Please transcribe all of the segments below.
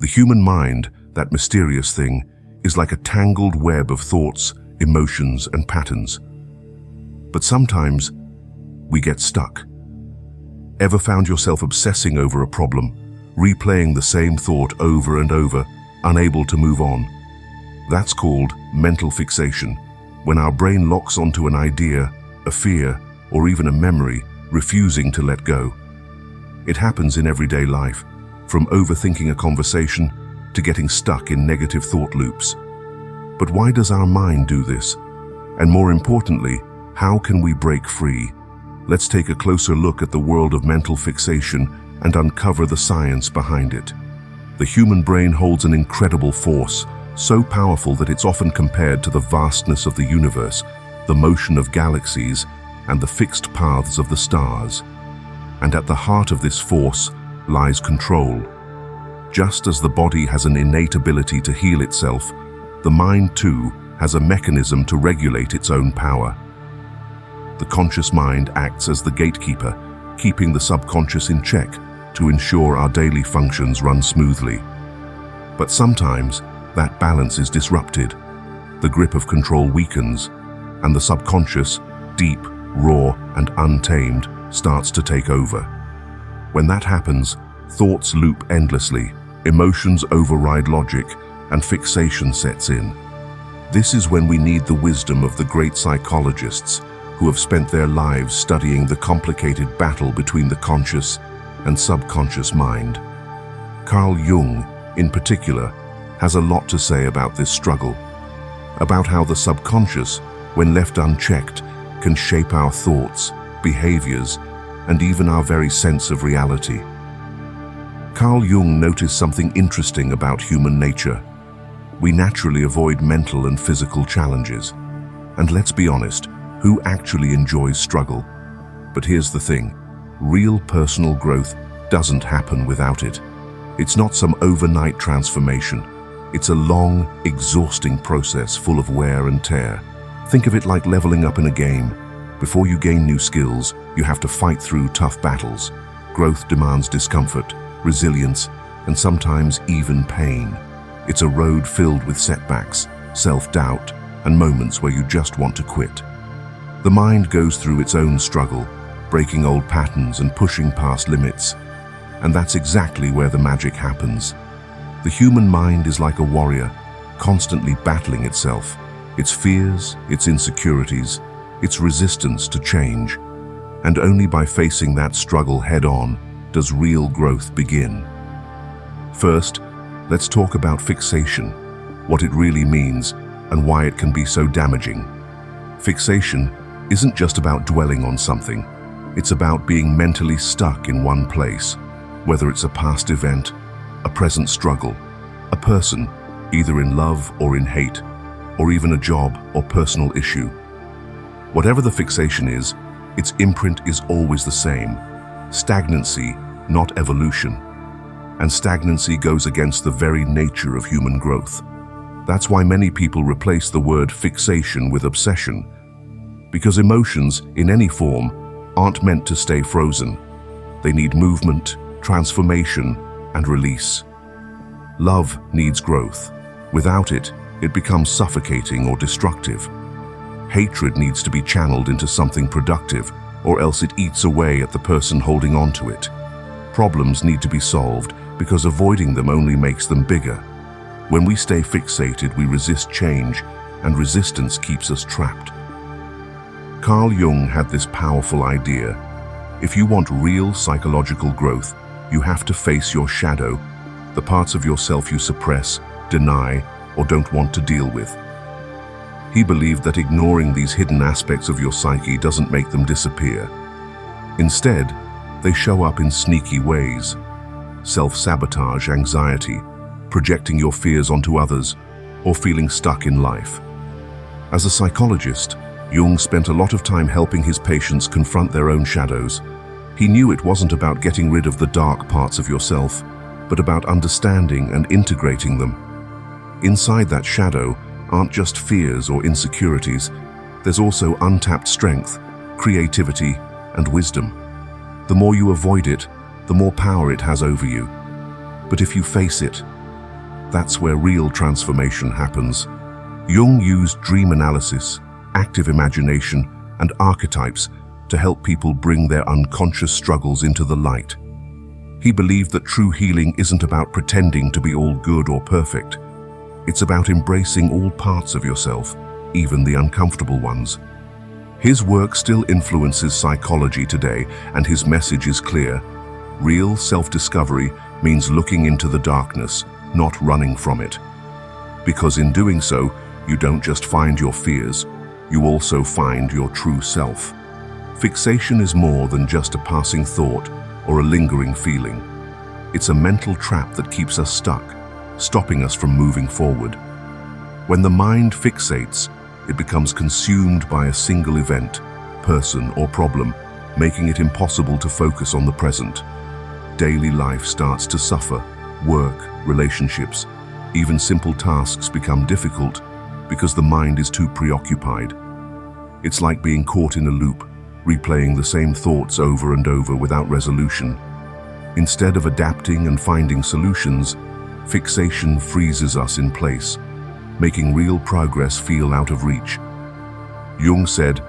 human mind, that mysterious thing, is like a tangled web of thoughts, emotions, and patterns. But sometimes, we get stuck. Ever found yourself obsessing over a problem, replaying the same thought over and over, unable to move on? That's called mental fixation, when our brain locks onto an idea, a fear, or even a memory, refusing to let go. It happens in everyday life, from overthinking a conversation to getting stuck in negative thought loops. But why does our mind do this? And more importantly, how can we break free? Let's take a closer look at the world of mental fixation and uncover the science behind it. The human brain holds an incredible force, so powerful that it's often compared to the vastness of the universe, the motion of galaxies, and the fixed paths of the stars. And at the heart of this force lies control. Just as the body has an innate ability to heal itself, the mind too has a mechanism to regulate its own power. The conscious mind acts as the gatekeeper, keeping the subconscious in check to ensure our daily functions run smoothly. But sometimes, that balance is disrupted. The grip of control weakens, and the subconscious, deep, raw, and untamed, starts to take over. When that happens, thoughts loop endlessly, emotions override logic, and fixation sets in. This is when we need the wisdom of the great psychologists who have spent their lives studying the complicated battle between the conscious and subconscious mind. Carl Jung, in particular, has a lot to say about this struggle, about how the subconscious, when left unchecked, can shape our thoughts, behaviors, and even our very sense of reality. Carl Jung noticed something interesting about human nature. We naturally avoid mental and physical challenges. And let's be honest, who actually enjoys struggle? But here's the thing, real personal growth doesn't happen without it. It's not some overnight transformation. It's a long, exhausting process full of wear and tear. Think of it like leveling up in a game. Before you gain new skills, you have to fight through tough battles. Growth demands discomfort, resilience, and sometimes even pain. It's a road filled with setbacks, self-doubt, and moments where you just want to quit. The mind goes through its own struggle, breaking old patterns and pushing past limits. And that's exactly where the magic happens. The human mind is like a warrior, constantly battling itself, its fears, its insecurities, its resistance to change. And only by facing that struggle head-on does real growth begin. First, let's talk about fixation, what it really means, and why it can be so damaging. Fixation isn't just about dwelling on something. It's about being mentally stuck in one place, whether it's a past event, a present struggle, a person, either in love or in hate, or even a job or personal issue. Whatever the fixation is, its imprint is always the same: stagnancy, not evolution. And stagnancy goes against the very nature of human growth. That's why many people replace the word fixation with obsession, because emotions, in any form, aren't meant to stay frozen. They need movement, transformation, and release. Love needs growth. Without it, it becomes suffocating or destructive. Hatred needs to be channeled into something productive, or else it eats away at the person holding on to it. Problems need to be solved because avoiding them only makes them bigger. When we stay fixated, we resist change, and resistance keeps us trapped. Carl Jung had this powerful idea. If you want real psychological growth, you have to face your shadow, the parts of yourself you suppress, deny, or don't want to deal with. He believed that ignoring these hidden aspects of your psyche doesn't make them disappear. Instead, they show up in sneaky ways: self-sabotage, anxiety, projecting your fears onto others, or feeling stuck in life. As a psychologist, Jung spent a lot of time helping his patients confront their own shadows. He knew it wasn't about getting rid of the dark parts of yourself, but about understanding and integrating them. Inside that shadow aren't just fears or insecurities. There's also untapped strength, creativity, and wisdom. The more you avoid it, the more power it has over you. But if you face it, That's where real transformation happens. Jung used dream analysis, active imagination, and archetypes to help people bring their unconscious struggles into the light. He believed that true healing isn't about pretending to be all good or perfect. It's about embracing all parts of yourself, even the uncomfortable ones. His work still influences psychology today, and his message is clear. Real self-discovery means looking into the darkness, not running from it. Because in doing so, you don't just find your fears, you also find your true self. Fixation is more than just a passing thought or a lingering feeling. It's a mental trap that keeps us stuck, stopping us from moving forward. When the mind fixates, it becomes consumed by a single event, person, or problem, making it impossible to focus on the present. Daily life starts to suffer. Work, relationships, even simple tasks become difficult because the mind is too preoccupied. It's like being caught in a loop, replaying the same thoughts over and over without resolution. Instead of adapting and finding solutions, fixation freezes us in place, making real progress feel out of reach. Jung said,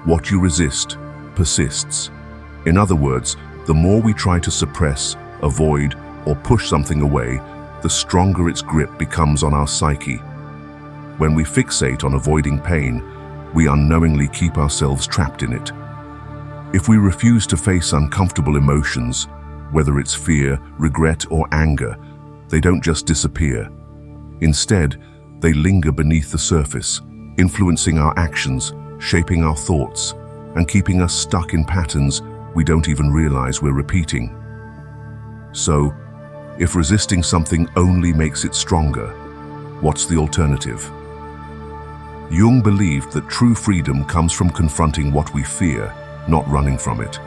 "What you resist persists." In other words, the more we try to suppress, avoid, or push something away, the stronger its grip becomes on our psyche. When we fixate on avoiding pain, we unknowingly keep ourselves trapped in it. If we refuse to face uncomfortable emotions, whether it's fear, regret, or anger, they don't just disappear. Instead, they linger beneath the surface, influencing our actions, shaping our thoughts, and keeping us stuck in patterns we don't even realize we're repeating. So, if resisting something only makes it stronger, what's the alternative? Jung believed that true freedom comes from confronting what we fear, not running from it.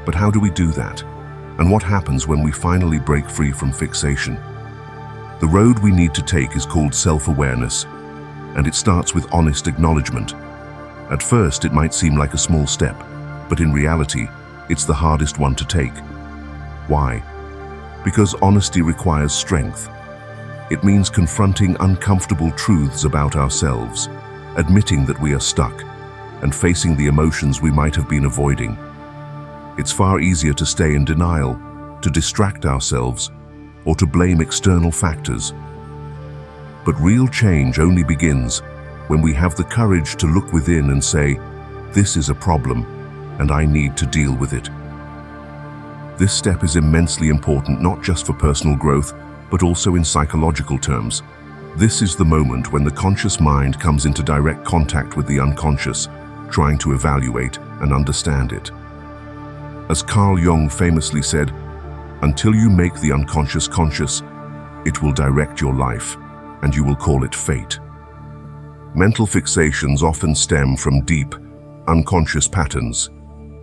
But how do we do that? And what happens when we finally break free from fixation? The road we need to take is called self-awareness, and it starts with honest acknowledgement. At first, it might seem like a small step, but in reality, it's the hardest one to take. Why? Because honesty requires strength. It means confronting uncomfortable truths about ourselves, admitting that we are stuck, and facing the emotions we might have been avoiding. It's far easier to stay in denial, to distract ourselves, or to blame external factors. But real change only begins when we have the courage to look within and say, "This is a problem, and I need to deal with it." This step is immensely important not just for personal growth, but also in psychological terms. This is the moment when the conscious mind comes into direct contact with the unconscious, trying to evaluate and understand it. As Carl Jung famously said, "Until you make the unconscious conscious, it will direct your life, and you will call it fate." Mental fixations often stem from deep, unconscious patterns,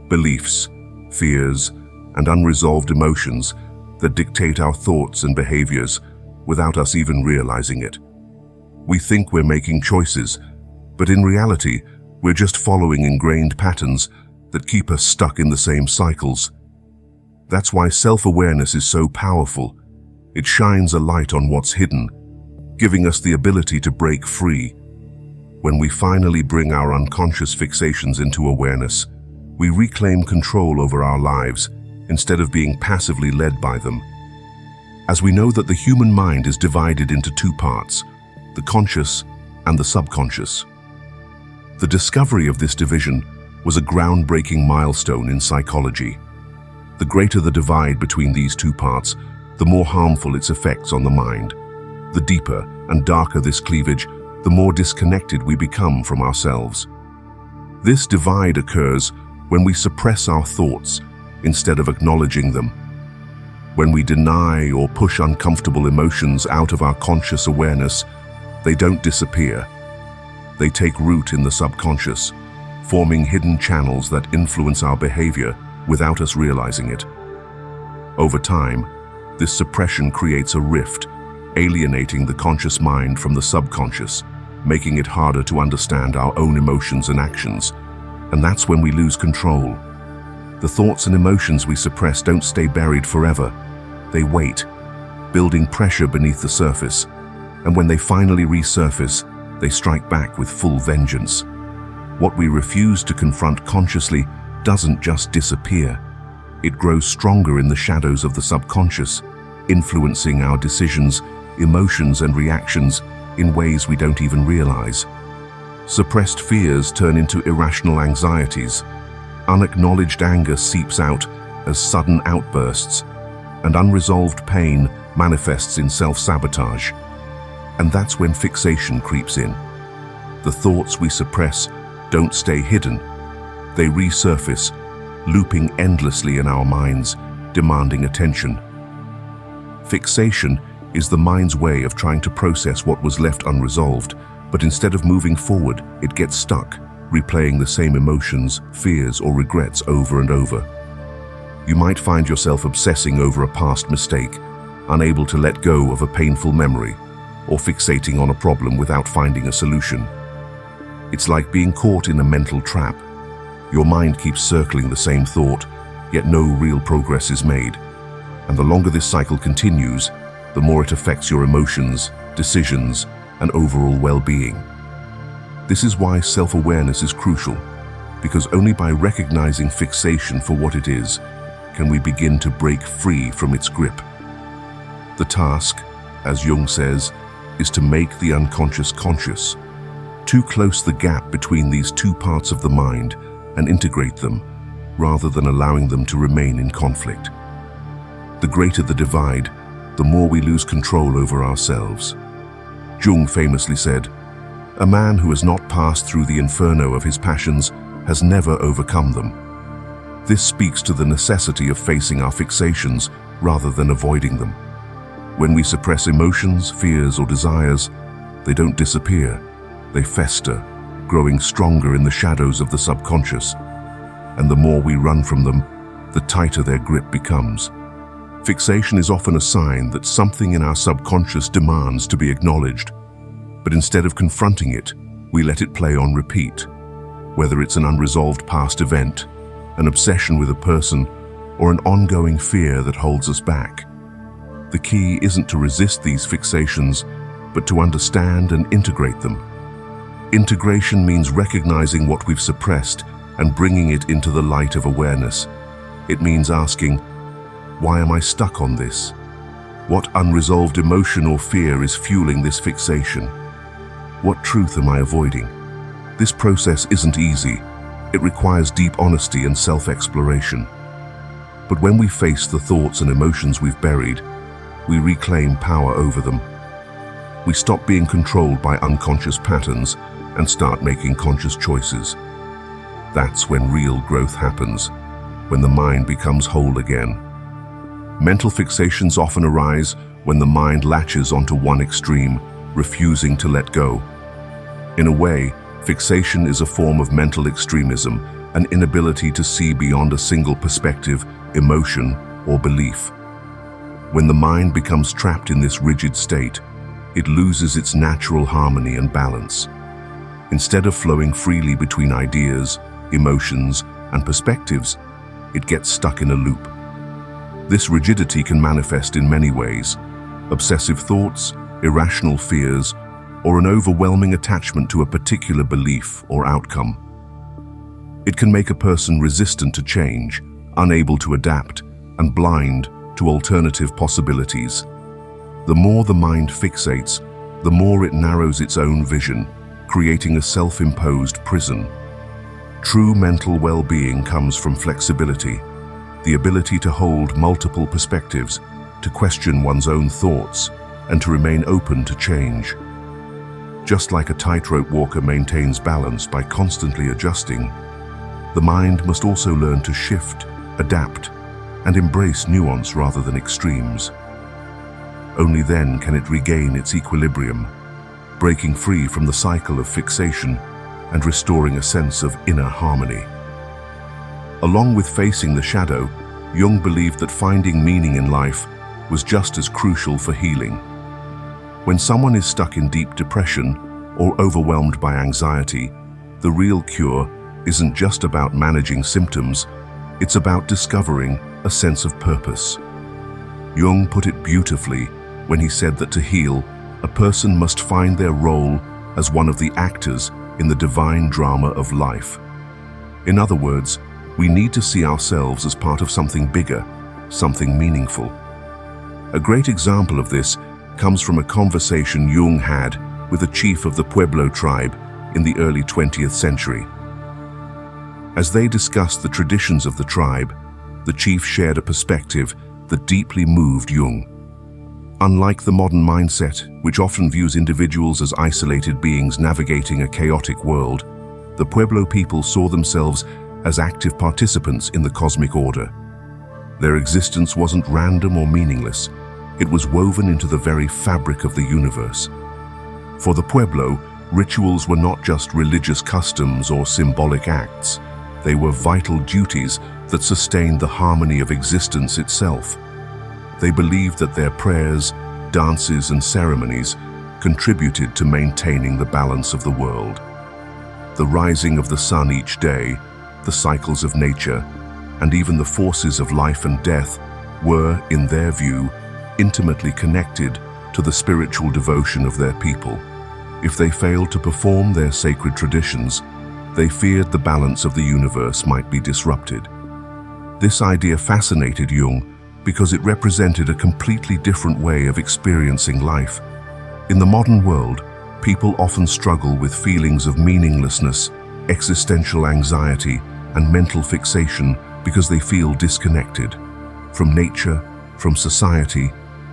beliefs, fears, and unresolved emotions that dictate our thoughts and behaviors without us even realizing it. We think we're making choices, but in reality, we're just following ingrained patterns that keep us stuck in the same cycles. That's why self-awareness is so powerful. It shines a light on what's hidden, giving us the ability to break free. When we finally bring our unconscious fixations into awareness, we reclaim control over our lives instead of being passively led by them. As we know that the human mind is divided into two parts, the conscious and the subconscious. The discovery of this division was a groundbreaking milestone in psychology. The greater the divide between these two parts, the more harmful its effects on the mind. The deeper and darker this cleavage, the more disconnected we become from ourselves. This divide occurs when we suppress our thoughts instead of acknowledging them. When we deny or push uncomfortable emotions out of our conscious awareness, they don't disappear. They take root in the subconscious, forming hidden channels that influence our behavior without us realizing it. Over time, this suppression creates a rift, alienating the conscious mind from the subconscious, making it harder to understand our own emotions and actions. And that's when we lose control. The thoughts and emotions we suppress don't stay buried forever. They wait, building pressure beneath the surface, and when they finally resurface, they strike back with full vengeance. What we refuse to confront consciously doesn't just disappear. It grows stronger in the shadows of the subconscious, influencing our decisions, emotions, and reactions in ways we don't even realize. Suppressed fears turn into irrational anxieties. Unacknowledged anger seeps out as sudden outbursts, and unresolved pain manifests in self-sabotage. And that's when fixation creeps in. The thoughts we suppress don't stay hidden. They resurface, looping endlessly in our minds, demanding attention. Fixation is the mind's way of trying to process what was left unresolved, but instead of moving forward, it gets stuck, replaying the same emotions, fears, or regrets over and over. You might find yourself obsessing over a past mistake, unable to let go of a painful memory, or fixating on a problem without finding a solution. It's like being caught in a mental trap. Your mind keeps circling the same thought, yet no real progress is made. And the longer this cycle continues, the more it affects your emotions, decisions, and overall well-being. This is why self-awareness is crucial, because only by recognizing fixation for what it is can we begin to break free from its grip. The task, as Jung says, is to make the unconscious conscious, to close the gap between these two parts of the mind and integrate them, rather than allowing them to remain in conflict. The greater the divide, the more we lose control over ourselves. Jung famously said, "A man who has not passed through the inferno of his passions has never overcome them." This speaks to the necessity of facing our fixations rather than avoiding them. When we suppress emotions, fears, or desires, they don't disappear. They fester, growing stronger in the shadows of the subconscious. And the more we run from them, the tighter their grip becomes. Fixation is often a sign that something in our subconscious demands to be acknowledged. But instead of confronting it, we let it play on repeat. Whether it's an unresolved past event, an obsession with a person, or an ongoing fear that holds us back. The key isn't to resist these fixations, but to understand and integrate them. Integration means recognizing what we've suppressed and bringing it into the light of awareness. It means asking, why am I stuck on this? What unresolved emotion or fear is fueling this fixation? What truth am I avoiding? This process isn't easy. It requires deep honesty and self-exploration. But when we face the thoughts and emotions we've buried, we reclaim power over them. We stop being controlled by unconscious patterns and start making conscious choices. That's when real growth happens, when the mind becomes whole again. Mental fixations often arise when the mind latches onto one extreme, refusing to let go. In a way, fixation is a form of mental extremism, an inability to see beyond a single perspective, emotion, or belief. When the mind becomes trapped in this rigid state, it loses its natural harmony and balance. Instead of flowing freely between ideas, emotions, and perspectives, it gets stuck in a loop. This rigidity can manifest in many ways: obsessive thoughts, irrational fears, or an overwhelming attachment to a particular belief or outcome. It can make a person resistant to change, unable to adapt, and blind to alternative possibilities. The more the mind fixates, the more it narrows its own vision, creating a self-imposed prison. True mental well-being comes from flexibility, the ability to hold multiple perspectives, to question one's own thoughts, and to remain open to change. Just like a tightrope walker maintains balance by constantly adjusting, the mind must also learn to shift, adapt, and embrace nuance rather than extremes. Only then can it regain its equilibrium, breaking free from the cycle of fixation and restoring a sense of inner harmony. Along with facing the shadow, Jung believed that finding meaning in life was just as crucial for healing. When someone is stuck in deep depression or overwhelmed by anxiety, the real cure isn't just about managing symptoms, it's about discovering a sense of purpose. Jung put it beautifully when he said that to heal, a person must find their role as one of the actors in the divine drama of life. In other words, we need to see ourselves as part of something bigger, something meaningful. A great example of this comes from a conversation Jung had with a chief of the Pueblo tribe in the early 20th century. As they discussed the traditions of the tribe, the chief shared a perspective that deeply moved Jung. Unlike the modern mindset, which often views individuals as isolated beings navigating a chaotic world, the Pueblo people saw themselves as active participants in the cosmic order. Their existence wasn't random or meaningless. It was woven into the very fabric of the universe. For the Pueblo, rituals were not just religious customs or symbolic acts. They were vital duties that sustained the harmony of existence itself. They believed that their prayers, dances, and ceremonies contributed to maintaining the balance of the world. The rising of the sun each day, the cycles of nature, and even the forces of life and death were, in their view, intimately connected to the spiritual devotion of their people. If they failed to perform their sacred traditions, they feared the balance of the universe might be disrupted. This idea fascinated Jung because it represented a completely different way of experiencing life. In the modern world, people often struggle with feelings of meaninglessness, existential anxiety, and mental fixation because they feel disconnected from nature, from society,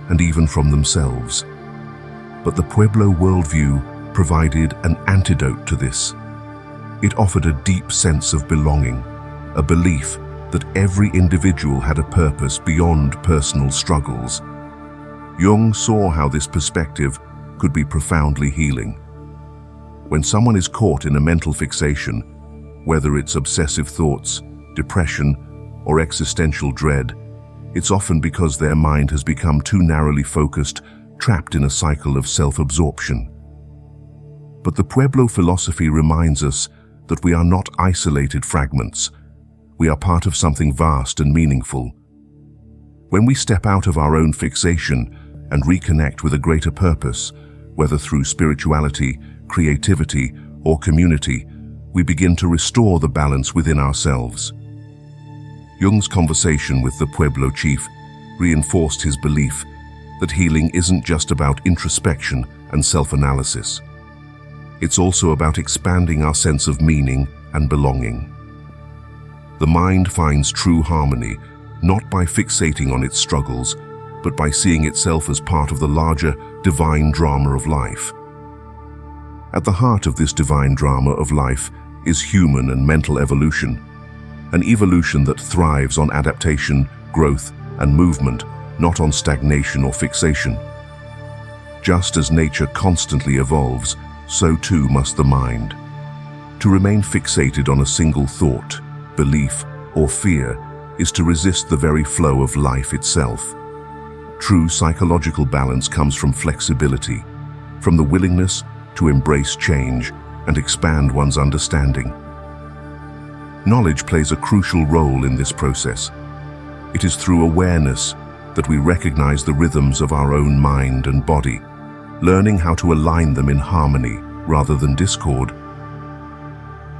and even from themselves. But the Pueblo worldview provided an antidote to this. It offered a deep sense of belonging, a belief that every individual had a purpose beyond personal struggles. Jung saw how this perspective could be profoundly healing. When someone is caught in a mental fixation, whether it's obsessive thoughts, depression, or existential dread, it's often because their mind has become too narrowly focused, trapped in a cycle of self-absorption. But the Pueblo philosophy reminds us that we are not isolated fragments. We are part of something vast and meaningful. When we step out of our own fixation and reconnect with a greater purpose, whether through spirituality, creativity, or community, we begin to restore the balance within ourselves. Jung's conversation with the Pueblo chief reinforced his belief that healing isn't just about introspection and self-analysis. It's also about expanding our sense of meaning and belonging. The mind finds true harmony, not by fixating on its struggles, but by seeing itself as part of the larger divine drama of life. At the heart of this divine drama of life is human and mental evolution, an evolution that thrives on adaptation, growth, and movement, not on stagnation or fixation. Just as nature constantly evolves, so too must the mind. To remain fixated on a single thought, belief, or fear is to resist the very flow of life itself. True psychological balance comes from flexibility, from the willingness to embrace change and expand one's understanding. Knowledge plays a crucial role in this process. It is through awareness that we recognize the rhythms of our own mind and body, learning how to align them in harmony rather than discord.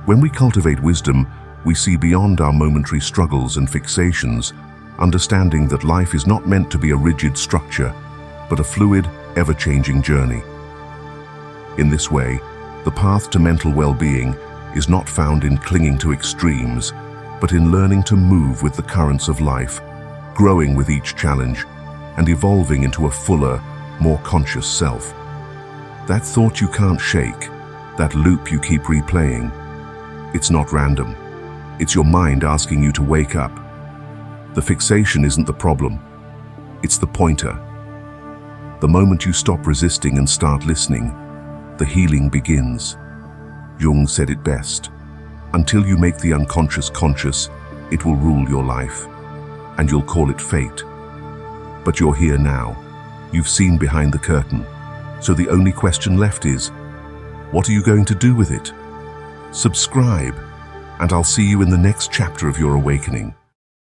When we cultivate wisdom, we see beyond our momentary struggles and fixations, understanding that life is not meant to be a rigid structure, but a fluid, ever-changing journey. In this way, the path to mental well-being is not found in clinging to extremes, but in learning to move with the currents of life, growing with each challenge, and evolving into a fuller, more conscious self. That thought you can't shake, that loop you keep replaying, it's not random. It's your mind asking you to wake up. The fixation isn't the problem. It's the pointer. The moment you stop resisting and start listening, the healing begins. Jung said it best. Until you make the unconscious conscious, it will rule your life, and you'll call it fate. But you're here now. You've seen behind the curtain. So the only question left is, what are you going to do with it? Subscribe, and I'll see you in the next chapter of your awakening.